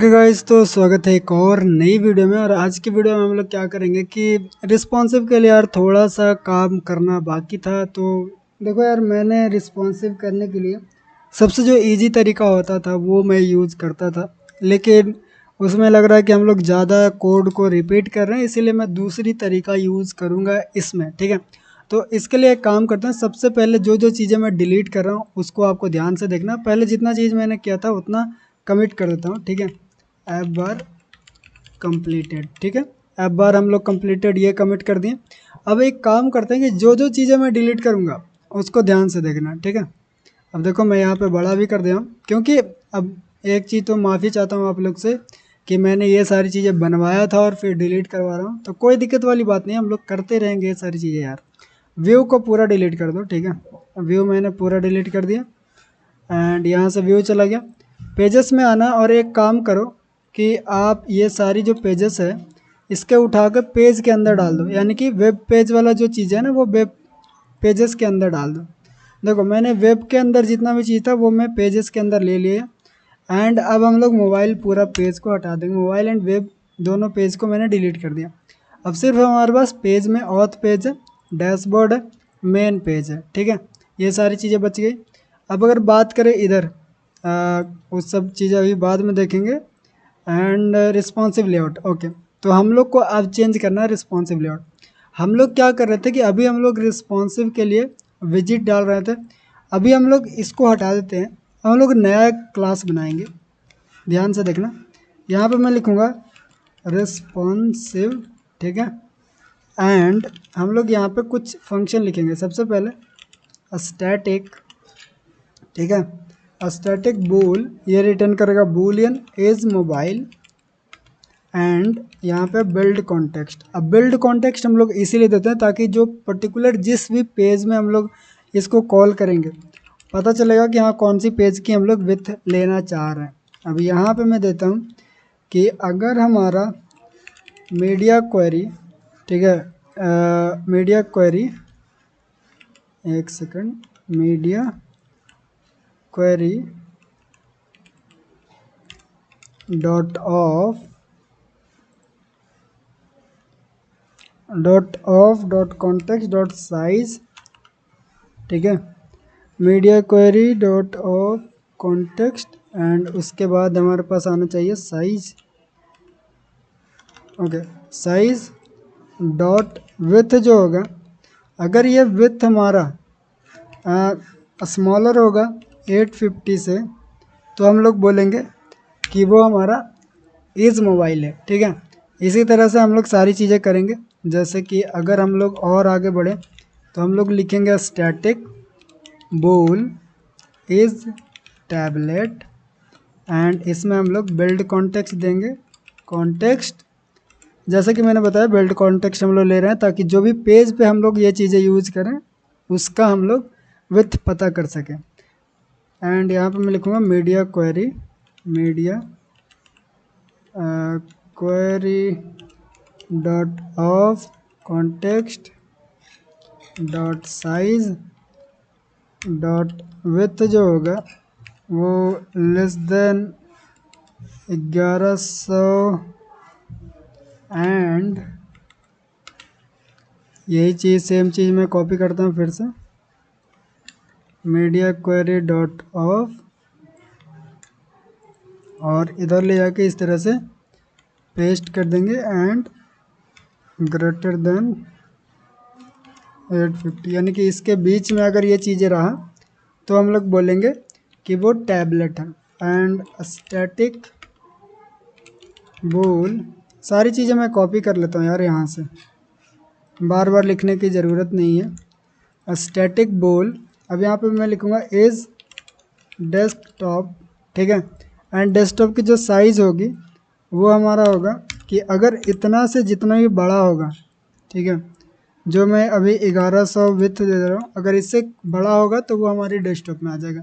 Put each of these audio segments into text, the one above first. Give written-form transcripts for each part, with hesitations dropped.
Guys, तो स्वागत है एक और नई वीडियो में। और आज की वीडियो में हम लोग क्या करेंगे कि रिस्पॉन्सिव के लिए यार थोड़ा सा काम करना बाकी था। तो देखो यार, मैंने रिस्पॉन्सिव करने के लिए सबसे जो इजी तरीका होता था वो मैं यूज़ करता था, लेकिन उसमें लग रहा है कि हम लोग ज़्यादा कोड को रिपीट कर रहे हैं, इसीलिए मैं दूसरी तरीका यूज़ करूँगा इसमें। ठीक है, तो इसके लिए एक काम करते हैं। सबसे पहले जो जो चीज़ें मैं डिलीट कर रहा हूँ उसको आपको ध्यान से देखना। पहले जितना चीज़ मैंने किया था उतना कमिट कर देता हूँ। ठीक है, ऐप बार कंप्लीटेड। ठीक है, ऐप बार हम लोग कंप्लीटेड ये कमिट कर दिए। अब एक काम करते हैं कि जो जो चीज़ें मैं डिलीट करूँगा उसको ध्यान से देखना। ठीक है, अब देखो मैं यहाँ पे बड़ा भी कर दिया हूँ, क्योंकि अब एक चीज़ तो माफ़ी चाहता हूँ आप लोग से कि मैंने ये सारी चीज़ें बनवाया था और फिर डिलीट करवा रहा हूँ। तो कोई दिक्कत वाली बात नहीं है, हम लोग करते रहेंगे ये सारी चीज़ें यार। व्यू को पूरा डिलीट कर दो। ठीक है, व्यू मैंने पूरा डिलीट कर दिया एंड यहाँ से व्यू चला गया। पेजेस में आना और एक काम करो कि आप ये सारी जो पेजेस है इसके उठा कर पेज के अंदर डाल दो, यानी कि वेब पेज वाला जो चीज़ है ना वो वेब पेजेस के अंदर डाल दो। देखो मैंने वेब के अंदर जितना भी चीज़ था वो मैं पेजेस के अंदर ले लिया। एंड अब हम लोग मोबाइल पूरा पेज को हटा देंगे। मोबाइल एंड वेब दोनों पेज को मैंने डिलीट कर दिया। अब सिर्फ हमारे पास पेज में ऑथ पेज है, डैशबोर्ड है, मेन पेज है। ठीक है, ये सारी चीज़ें बच गई। अब अगर बात करें इधर, उस सब चीज़ें अभी बाद में देखेंगे। And responsive layout, okay. तो हम लोग को अब चेंज करना है रिस्पॉन्सिव लेआउट। हम लोग क्या कर रहे थे कि अभी हम लोग रिस्पॉन्सिव के लिए विजिट डाल रहे थे। अभी हम लोग इसको हटा देते हैं, हम लोग नया क्लास बनाएंगे। ध्यान से देखना, यहाँ पे मैं लिखूँगा रिस्पॉन्सिव। ठीक है, एंड हम लोग यहाँ पे कुछ फंक्शन लिखेंगे। सबसे पहले स्टैटिक, ठीक है, स्टैटिक बूल, ये रिटर्न करेगा बूलियन इज मोबाइल। एंड यहाँ पे बिल्ड कॉन्टेक्स्ट। अब बिल्ड कॉन्टेक्स्ट हम लोग इसीलिए देते हैं ताकि जो पर्टिकुलर जिस भी पेज में हम लोग इसको कॉल करेंगे पता चलेगा कि हाँ कौन सी पेज की हम लोग विथ लेना चाह रहे हैं। अब यहाँ पे मैं देता हूँ कि अगर हमारा मीडिया क्वेरी, ठीक है, मीडिया क्वेरी, एक second, media query dot of dot context dot size. ठीक है, media query dot of context and उसके बाद हमारे पास आना चाहिए size. Okay, size dot with जो होगा, अगर ये विथ हमारा स्मॉलर होगा 850 से तो हम लोग बोलेंगे कि वो हमारा इज़ मोबाइल है। ठीक है, इसी तरह से हम लोग सारी चीज़ें करेंगे। जैसे कि अगर हम लोग और आगे बढ़े तो हम लोग लिखेंगे स्टैटिक बोल इज़ टैबलेट एंड इसमें हम लोग बिल्ड कॉन्टेक्स्ट देंगे। कॉन्टेक्स्ट जैसे कि मैंने बताया बिल्ड कॉन्टेक्स्ट हम लोग ले रहे हैं ताकि जो भी पेज पे हम लोग ये चीज़ें यूज़ करें उसका हम लोग विथ पता कर सकें। एंड यहाँ पे मैं लिखूँगा media query, media query dot of context dot size dot with जो होगा वो लेस देन 1100। एंड यही चीज़ सेम चीज़ मैं कॉपी करता हूँ फिर से, मीडिया क्वेरी डॉट ऑफ, और इधर ले जाके इस तरह से पेस्ट कर देंगे एंड ग्रेटर देन 850, यानी कि इसके बीच में अगर ये चीज़ें रहा तो हम लोग बोलेंगे कि वो टैबलेट है। एंड स्टैटिक बोल, सारी चीज़ें मैं कॉपी कर लेता हूँ यार, यहाँ से बार बार लिखने की ज़रूरत नहीं है। स्टैटिक बोल, अब यहाँ पे मैं लिखूँगा इज़ डेस्कटॉप। ठीक है, एंड डेस्कटॉप की जो साइज़ होगी वो हमारा होगा कि अगर इतना से जितना भी बड़ा होगा, ठीक है, जो मैं अभी 1100 विथ दे रहा हूँ, अगर इससे बड़ा होगा तो वो हमारी डेस्कटॉप में आ जाएगा।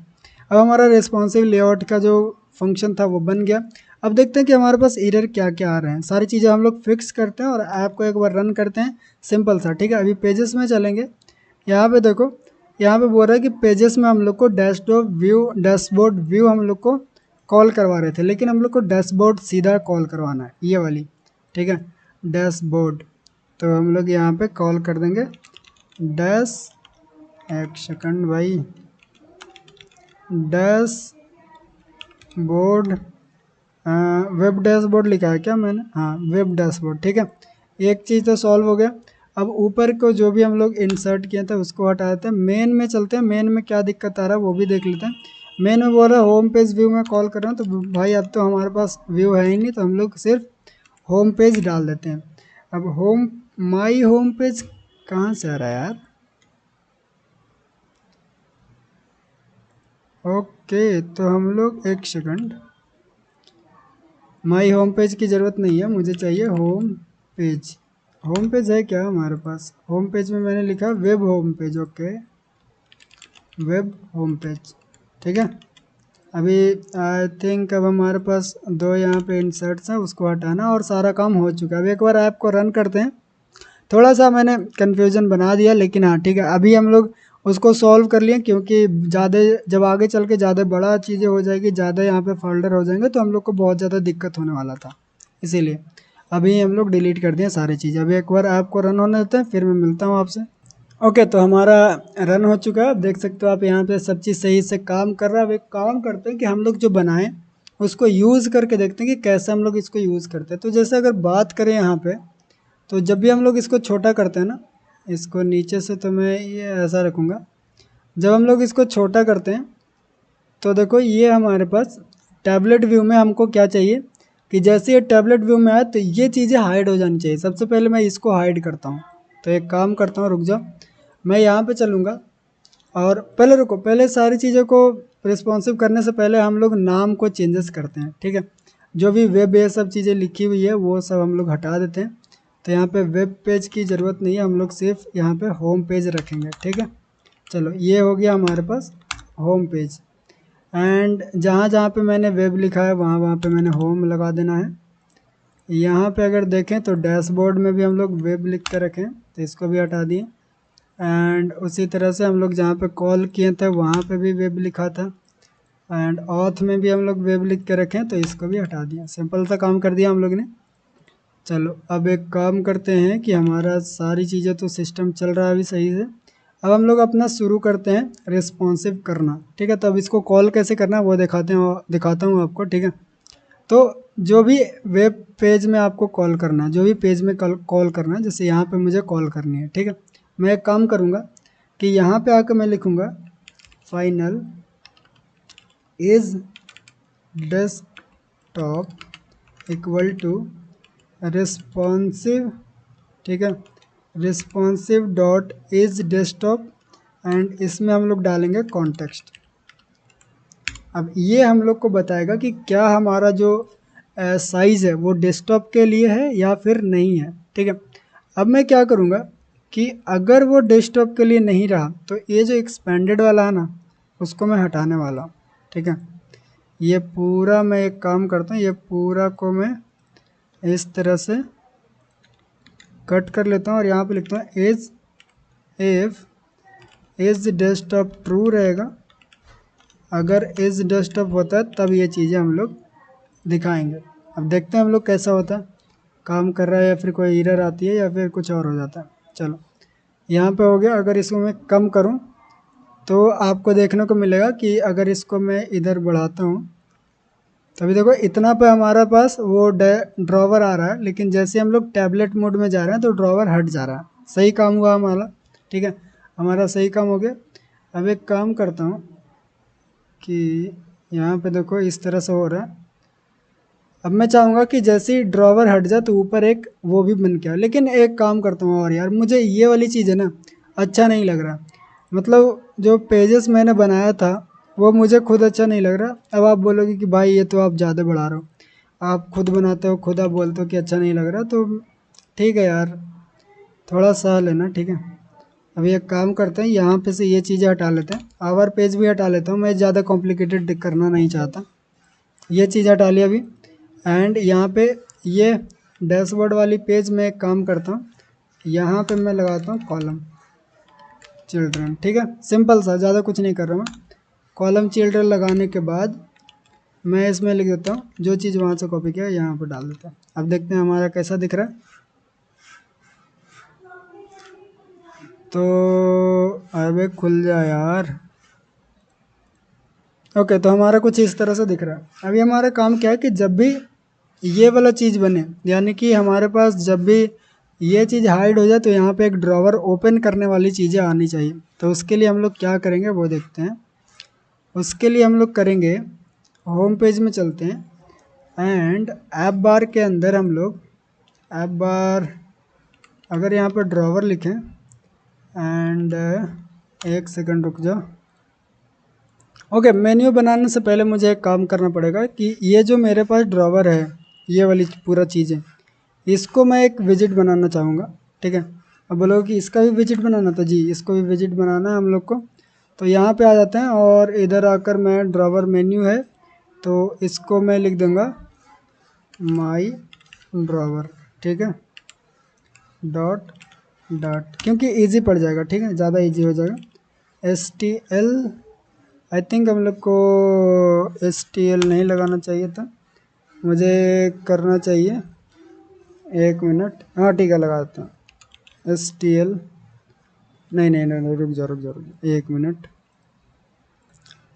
अब हमारा रिस्पॉन्सिव लेआउट का जो फंक्शन था वो बन गया। अब देखते हैं कि हमारे पास एरर क्या क्या आ रहे हैं। सारी चीज़ें हम लोग फिक्स करते हैं और ऐप को एक बार रन करते हैं, सिंपल सा। ठीक है, अभी पेजेस में चलेंगे। यहाँ पे देखो, यहाँ पे बोल रहा है कि पेजेस में हम लोग को डैशबोर्ड व्यू हम लोग को कॉल करवा रहे थे, लेकिन हम लोग को डैशबोर्ड सीधा कॉल करवाना है, ये वाली, ठीक है, डैशबोर्ड। तो हम लोग यहाँ पे कॉल कर देंगे डैश, एक सेकंड भाई, डैशबोर्ड, वेब डैशबोर्ड लिखा है क्या मैंने, हाँ वेब डैशबोर्ड, ठीक है। एक चीज़ तो सॉल्व हो गया। अब ऊपर को जो भी हम लोग इंसर्ट किए थे उसको हटा देते हैं, मेन में चलते हैं। मेन में क्या दिक्कत आ रहा है वो भी देख लेते हैं। मेन में बोल रहा है होम पेज व्यू में कॉल कर रहा हूँ, तो भाई अब तो हमारे पास व्यू है ही नहीं, तो हम लोग सिर्फ होम पेज डाल देते हैं। अब माई होम पेज कहाँ से आ रहा है यार, ओके, तो हम लोग एक सेकंड, माई होम पेज की ज़रूरत नहीं है, मुझे चाहिए होम पेज। होम पेज है क्या हमारे पास, होम पेज में मैंने लिखा web home page, okay, web home page, ठीक है। अभी आई थिंक अब हमारे पास दो यहाँ पे इंसर्ट्स हैं, उसको हटाना और सारा काम हो चुका है। अब एक बार ऐप को रन करते हैं। थोड़ा सा मैंने कन्फ्यूज़न बना दिया, लेकिन हाँ ठीक है, अभी हम लोग उसको सॉल्व कर लिए, क्योंकि ज़्यादा जब आगे चल के ज़्यादा बड़ा चीज़ें हो जाएगी, ज़्यादा यहाँ पे फोल्डर हो जाएंगे, तो हम लोग को बहुत ज़्यादा दिक्कत होने वाला था, इसीलिए अभी हम लोग डिलीट कर दिए सारी चीज़ें। अभी एक बार ऐप को रन होने देते हैं, फिर मैं मिलता हूँ आपसे। ओके, तो हमारा रन हो चुका है। आप देख सकते हो आप यहाँ पे सब चीज़ सही से काम कर रहा है। अब एक काम करते हैं कि हम लोग जो बनाएं उसको यूज़ करके देखते हैं कि कैसे हम लोग इसको यूज़ करते हैं। तो जैसे अगर बात करें यहाँ पे, तो जब भी हम लोग इसको छोटा करते हैं ना, इसको नीचे से तो मैं ये ऐसा रखूँगा, जब हम लोग इसको छोटा करते हैं तो देखो ये हमारे पास टैबलेट व्यू में हमको क्या चाहिए कि जैसे ये टैबलेट व्यू में आए तो ये चीज़ें हाइड हो जानी चाहिए। सबसे पहले मैं इसको हाइड करता हूँ। तो एक काम करता हूँ, रुक जाओ, मैं यहाँ पे चलूँगा और पहले रुको, पहले सारी चीज़ों को रिस्पॉन्सिव करने से पहले हम लोग नाम को चेंजेस करते हैं, ठीक है। जो भी वेब ये सब चीज़ें लिखी हुई है वो सब हम लोग हटा देते हैं। तो यहाँ पे वेब पेज की ज़रूरत नहीं है, हम लोग सिर्फ यहाँ पे होम पेज रखेंगे, ठीक है। चलो ये हो गया हमारे पास होम पेज। एंड जहाँ जहाँ पे मैंने वेब लिखा है वहाँ वहाँ पे मैंने होम लगा देना है। यहाँ पे अगर देखें तो डैशबोर्ड में भी हम लोग वेब लिख कर रखें, तो इसको भी हटा दिए। एंड उसी तरह से हम लोग जहाँ पे कॉल किए थे वहाँ पे भी वेब लिखा था। एंड ऑथ में भी हम लोग वेब लिख के रखें, तो इसको भी हटा दिया। सिंपल सा काम कर दिया हम लोग ने। चलो अब एक काम करते हैं कि हमारा सारी चीज़ें तो सिस्टम चल रहा है अभी सही से। अब हम लोग अपना शुरू करते हैं रिस्पॉन्सिव करना, ठीक है। तो अब इसको कॉल कैसे करना है वो दिखाता हूँ आपको, ठीक है। तो जो भी वेब पेज में आपको कॉल करना है, जो भी पेज में कॉल करना है, जैसे यहाँ पे मुझे कॉल करनी है, ठीक है। मैं एक काम करूँगा कि यहाँ पे आकर मैं लिखूँगा final is desktop equal to responsive, ठीक है, responsive dot is desktop, and इसमें हम लोग डालेंगे कॉन्टेक्स्ट। अब ये हम लोग को बताएगा कि क्या हमारा जो साइज़ है वो डेस्कटॉप के लिए है या फिर नहीं है, ठीक है। अब मैं क्या करूँगा कि अगर वो डेस्कटॉप के लिए नहीं रहा तो ये जो एक्सपेंडेड वाला है ना उसको मैं हटाने वाला हूँ, ठीक है। ये पूरा मैं एक काम करता हूँ, ये पूरा को मैं इस तरह से कट कर लेता हूँ और यहाँ पे लिखता हूँ is if is desktop true रहेगा। अगर इज डेस्कटॉप होता है तब ये चीज़ें हम लोग दिखाएंगे। अब देखते हैं हम लोग कैसा होता है, काम कर रहा है या फिर कोई एरर आती है या फिर कुछ और हो जाता है। चलो यहाँ पे हो गया। अगर इसको मैं कम करूँ तो आपको देखने को मिलेगा कि अगर इसको मैं इधर बढ़ाता हूँ तो अभी देखो इतना पे हमारा पास वो ड्रॉवर आ रहा है, लेकिन जैसे हम लोग टैबलेट मोड में जा रहे हैं तो ड्रॉवर हट जा रहा है। सही काम हुआ हमारा, ठीक है, हमारा सही काम हो गया। अब एक काम करता हूँ कि यहाँ पे देखो इस तरह से हो रहा है। अब मैं चाहूँगा कि जैसे ही ड्रॉवर हट जाए तो ऊपर एक वो भी बन के आए, लेकिन एक काम करता हूँ और यार मुझे ये वाली चीज़ है ना अच्छा नहीं लग रहा। मतलब जो पेजेस मैंने बनाया था वो मुझे खुद अच्छा नहीं लग रहा। अब आप बोलोगे कि भाई ये तो आप ज़्यादा बढ़ा रहे हो, आप खुद बनाते हो, खुद आप बोलते हो कि अच्छा नहीं लग रहा, तो ठीक है यार, थोड़ा सा लेना, ठीक है। अभी एक काम करते हैं, यहाँ पे से ये चीज़ें हटा लेते हैं, आवर पेज भी हटा लेता हूँ, मैं ज़्यादा कॉम्प्लिकेटेड करना नहीं चाहता। ये चीज़ हटा लिया अभी। एंड यहाँ पे ये डैशबोर्ड वाली पेज में एक काम करता हूँ, यहाँ पे मैं लगाता हूँ कॉलम चिल्ड्रन, ठीक है। सिंपल सा, ज़्यादा कुछ नहीं कर रहा मैं। कॉलम चिल्ड्रन लगाने के बाद मैं इसमें लिख देता हूँ, जो चीज़ वहाँ से कॉपी किया यहाँ पर डाल देता हूँ। अब देखते हैं हमारा कैसा दिख रहा है। तो अबे खुल जा यार। ओके, तो हमारा कुछ इस तरह से दिख रहा है। अभी हमारा काम क्या है कि जब भी ये वाला चीज़ बने, यानी कि हमारे पास जब भी ये चीज़ हाइड हो जाए तो यहाँ पे एक ड्रॉवर ओपन करने वाली चीज़ें आनी चाहिए। तो उसके लिए हम लोग क्या करेंगे वो देखते हैं। उसके लिए हम लोग करेंगे, होम पेज में चलते हैं एंड ऐप बार के अंदर हम लोग ऐप बार, अगर यहाँ पर ड्रॉवर लिखें एंड एक सेकंड रुक जाओ। ओके, मेन्यू बनाने से पहले मुझे एक काम करना पड़ेगा कि ये जो मेरे पास ड्रॉवर है, ये वाली पूरा चीज़ है, इसको मैं एक विजिट बनाना चाहूँगा। ठीक है, अब बोलो कि इसका भी विजिट बनाना था, जी इसको भी विजिट बनाना है हम लोग को। तो यहाँ पे आ जाते हैं और इधर आकर मैं ड्रॉवर मेन्यू है तो इसको मैं लिख दूँगा माई ड्रॉवर। ठीक है, डॉट डॉट, क्योंकि इजी पड़ जाएगा। ठीक है, ज़्यादा इजी हो जाएगा। STL, आई थिंक हम लोग को STL नहीं लगाना चाहिए था, मुझे करना चाहिए, एक मिनट, हाँ ठीक है लगा देता हूँ STL। नहीं नहीं नहीं, रुक जा रुक जा रुक जा, एक मिनट।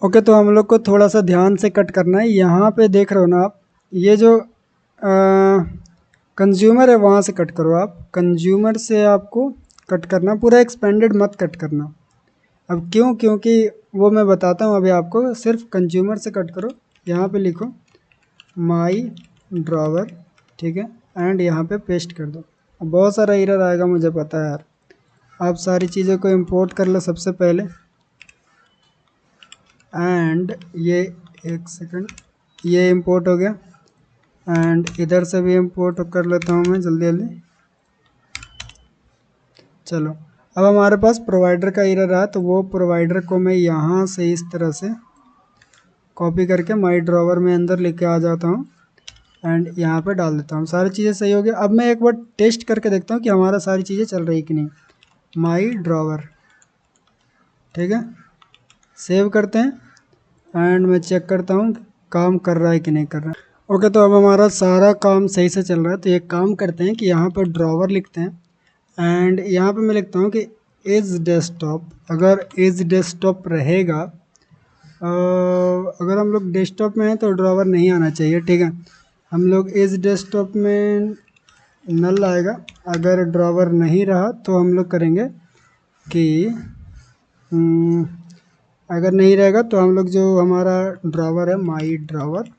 ओके, तो हम लोग को थोड़ा सा ध्यान से कट करना है। यहाँ पे देख रहे हो ना आप, ये जो कंज्यूमर है वहाँ से कट करो आप, कंज्यूमर से आपको कट करना, पूरा एक्सपेंडेड मत कट करना। अब क्यों, क्योंकि वो मैं बताता हूँ अभी आपको, सिर्फ कंज्यूमर से कट करो। यहाँ पे लिखो माई ड्रॉवर, ठीक है, एंड यहाँ पे पेस्ट कर दो। अब बहुत सारा एरर आएगा मुझे पता है यार, आप सारी चीज़ों को इंपोर्ट कर लो सबसे पहले एंड ये, एक सेकंड, ये इंपोर्ट हो गया एंड इधर से भी इंपोर्ट कर लेता हूँ मैं जल्दी जल्दी। चलो, अब हमारे पास प्रोवाइडर का एरर रहा, तो वो प्रोवाइडर को मैं यहाँ से इस तरह से कॉपी करके माई ड्रॉवर में अंदर लेके आ जाता हूँ एंड यहाँ पे डाल देता हूँ। सारी चीज़ें सही हो गया। अब मैं एक बार टेस्ट करके देखता हूँ कि हमारा सारी चीज़ें चल रही कि नहीं। माई ड्रॉवर, ठीक है, सेव करते हैं एंड मैं चेक करता हूँ काम कर रहा है कि नहीं कर रहा है। ओके, तो अब हमारा सारा काम सही से चल रहा है। तो एक काम करते हैं कि यहाँ पर ड्रॉवर लिखते हैं एंड यहाँ पे मैं लिखता हूँ कि इज़ डेस्कटॉप। अगर इज़ डेस्कटॉप रहेगा, अगर हम लोग डेस्कटॉप में हैं तो ड्रॉवर नहीं आना चाहिए। ठीक है, हम लोग इस डेस्कटॉप में नल आएगा। अगर ड्रॉवर नहीं रहा तो हम लोग करेंगे कि अगर नहीं रहेगा तो हम लोग जो हमारा ड्रॉवर है माई ड्रॉवर,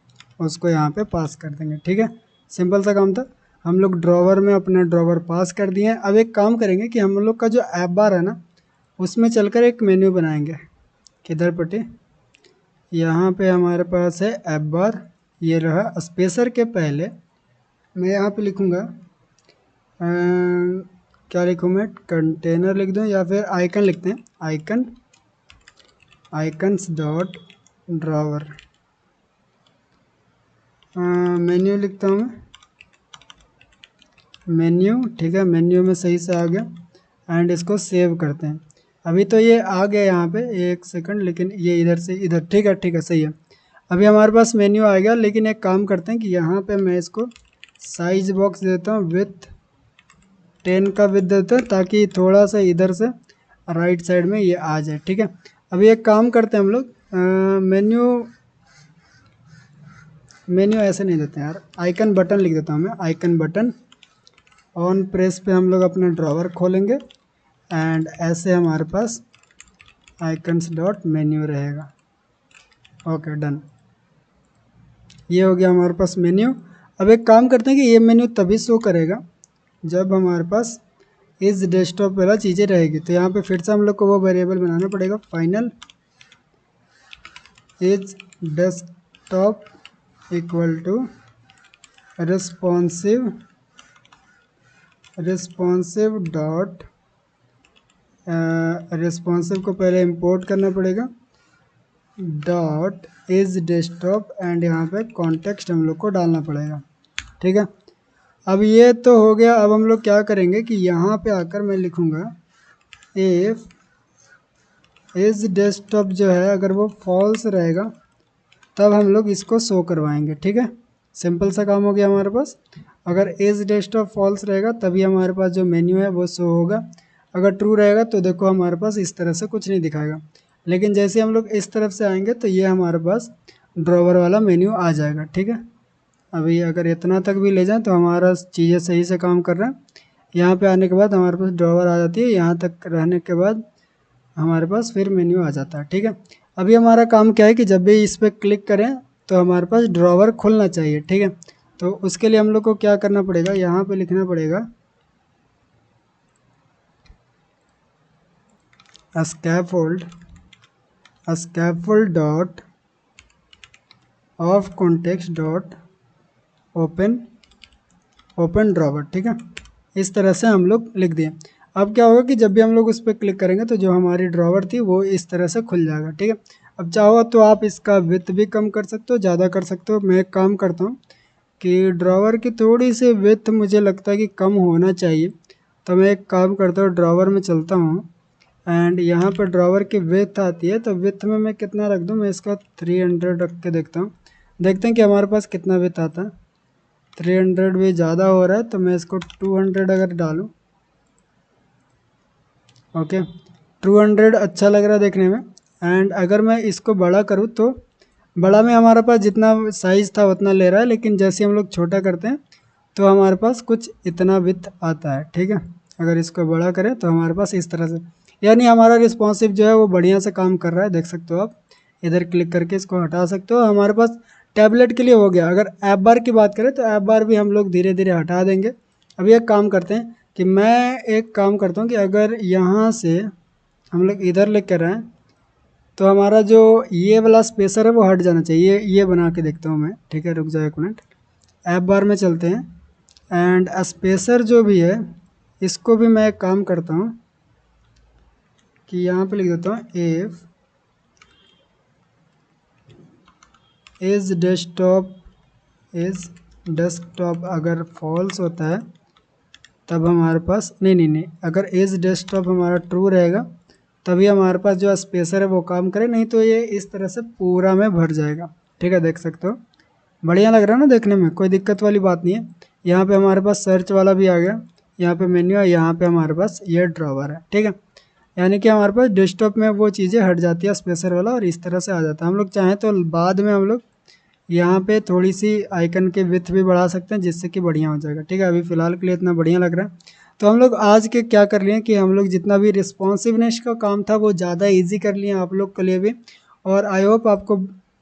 उसको यहाँ पे पास कर देंगे। ठीक है, सिंपल सा काम था। हम लोग ड्रॉवर में अपना ड्रॉवर पास कर दिए हैं। अब एक काम करेंगे कि हम लोग का जो ऐप बार है ना, उसमें चलकर एक मेन्यू बनाएंगे। किधर पटे, यहाँ पे हमारे पास है ऐप बार, ये रहा। स्पेसर के पहले मैं यहाँ पे लिखूँगा क्या लिखूँ मैं, कंटेनर लिख दूँ या फिर आइकन लिखते हैं, icon, icons dot drawer. Menu लिखता हूँ मैं, मेन्यू। ठीक है, मेन्यू में सही से आ गया एंड इसको सेव करते हैं। अभी तो ये आ गया यहाँ पे, एक सेकंड, लेकिन ये इधर से इधर, ठीक है ठीक है सही है। अभी हमारे पास मेन्यू आ गया, लेकिन एक काम करते हैं कि यहाँ पे मैं इसको साइज बॉक्स देता हूँ, विथ 10 का विथ देता हूँ, ताकि थोड़ा सा इधर से राइट साइड में ये आ जाए। ठीक है, अभी एक काम करते हैं हम लोग, मेन्यू, मेन्यू ऐसे नहीं देते हैं यार, आइकन बटन लिख देता हूँ मैं, आइकन बटन। ऑन प्रेस पे हम लोग अपना ड्रॉवर खोलेंगे एंड ऐसे हमारे पास आइकन्स डॉट मेन्यू रहेगा। ओके डन, ये हो गया हमारे पास मेन्यू। अब एक काम करते हैं कि ये मेन्यू तभी शो करेगा जब हमारे पास इस डेस्कटॉप वाला चीज़ें रहेगी। तो यहाँ पे फिर से हम लोग को वो वेरिएबल बनाना पड़ेगा, final is desktop equal to responsive, responsive dot, responsive को पहले इंपोर्ट करना पड़ेगा, डॉट इज डेस्कटॉप एंड यहाँ पे कॉन्टेक्स्ट हम लोग को डालना पड़ेगा। ठीक है, अब ये तो हो गया। अब हम लोग क्या करेंगे कि यहाँ पे आकर मैं लिखूँगा इफ इज डेस्कटॉप जो है, अगर वो फॉल्स रहेगा तब हम लोग इसको शो करवाएंगे। ठीक है, सिंपल सा काम हो गया हमारे पास। अगर एज डेस्कटॉप फॉल्स रहेगा तभी हमारे पास जो मेन्यू है वो शो होगा। अगर ट्रू रहेगा तो देखो हमारे पास इस तरह से कुछ नहीं दिखाएगा। लेकिन जैसे हम लोग इस तरफ से आएंगे तो ये हमारे पास ड्रॉवर वाला मेन्यू आ जाएगा। ठीक है, अभी अगर इतना तक भी ले जाएं तो हमारा चीज़ें सही से काम कर रहा है। यहाँ पे आने के बाद हमारे पास ड्रॉवर आ जाती है, यहाँ तक रहने के बाद हमारे पास फिर मेन्यू आ जाता है। ठीक है, अभी हमारा काम क्या है कि जब भी इस पर क्लिक करें तो हमारे पास ड्रॉवर खुलना चाहिए। ठीक है, तो उसके लिए हम लोग को क्या करना पड़ेगा, यहाँ पे लिखना पड़ेगा scaffold dot of context dot open drawer. ठीक है, इस तरह से हम लोग लिख दिए। अब क्या होगा कि जब भी हम लोग उस पर क्लिक करेंगे तो जो हमारी ड्रॉवर थी वो इस तरह से खुल जाएगा। ठीक है, अब चाहो तो आप इसका विड्थ भी कम कर सकते हो, ज़्यादा कर सकते हो। मैं एक काम करता हूँ कि ड्रॉवर की थोड़ी सी विड्थ मुझे लगता है कि कम होना चाहिए, तो मैं एक काम करता हूँ, ड्रॉवर में चलता हूँ एंड यहाँ पर ड्रॉवर की विड्थ आती है, तो विड्थ में मैं कितना रख दूँ, मैं इसका 300 रख के देखता हूँ। देखते हैं कि हमारे पास कितना विड्थ आता है। 300 भी ज़्यादा हो रहा है तो मैं इसको 200 अगर डालूँ, ओके 200 अच्छा लग रहा है देखने में। एंड अगर मैं इसको बड़ा करूँ तो बड़ा में हमारे पास जितना साइज़ था उतना ले रहा है, लेकिन जैसे हम लोग छोटा करते हैं तो हमारे पास कुछ इतना विड्थ आता है। ठीक है, अगर इसको बड़ा करें तो हमारे पास इस तरह से, यानी हमारा रिस्पॉन्सिव जो है वो बढ़िया से काम कर रहा है। देख सकते हो आप, इधर क्लिक करके इसको हटा सकते हो। हमारे पास टैबलेट के लिए हो गया। अगर ऐप बार की बात करें तो ऐप बार भी हम लोग धीरे धीरे हटा देंगे। अभी एक काम करते हैं कि मैं एक काम करता हूँ कि अगर यहाँ से हम लोग इधर लेकर आएँ तो हमारा जो ये वाला स्पेसर है वो हट जाना चाहिए। ये बना के देखता हूँ मैं। ठीक है, रुक जाओ एक मिनट, ऐप बार में चलते हैं एंड स्पेसर जो भी है इसको भी मैं एक काम करता हूँ कि यहाँ पे लिख देता हूँ इफ एज डेस्कटॉप अगर फॉल्स होता है तब हमारे पास नहीं, अगर एज डेस्कटॉप हमारा ट्रू रहेगा तभी हमारे पास जो स्पेसर है वो काम करे, नहीं तो ये इस तरह से पूरा में भर जाएगा। ठीक है, देख सकते हो, बढ़िया लग रहा है ना देखने में, कोई दिक्कत वाली बात नहीं है। यहाँ पे हमारे पास सर्च वाला भी आ गया, यहाँ पे मेन्यू है, यहाँ पे हमारे पास ये ड्रॉवर है। ठीक है, यानी कि हमारे पास डेस्कटॉप में वो चीज़ें हट जाती है स्पेसर वाला और इस तरह से आ जाता है। हम लोग चाहें तो बाद में हम लोग यहाँ पे थोड़ी सी आइकन के विड्थ भी बढ़ा सकते हैं जिससे कि बढ़िया हो जाएगा। ठीक है, अभी फ़िलहाल के लिए इतना बढ़िया लग रहा है। तो हम लोग आज के क्या कर लिए कि हम लोग जितना भी रिस्पॉन्सिवनेस का काम था वो ज़्यादा इजी कर लिए आप लोग के लिए भी। और आई होप आपको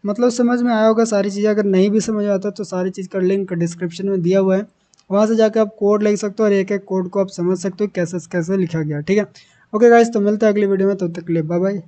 मतलब समझ में आया होगा सारी चीज़ें। अगर नहीं भी समझ में आता तो सारी चीज़ का लिंक डिस्क्रिप्शन में दिया हुआ है, वहाँ से जाकर आप कोड लिख सकते हो और एक एक कोड को आप समझ सकते हो कैसे कैसे लिखा गया। ठीक है, ओके गाइस, तो मिलते हैं अगली वीडियो में, तब तक के लिए बाय बाय।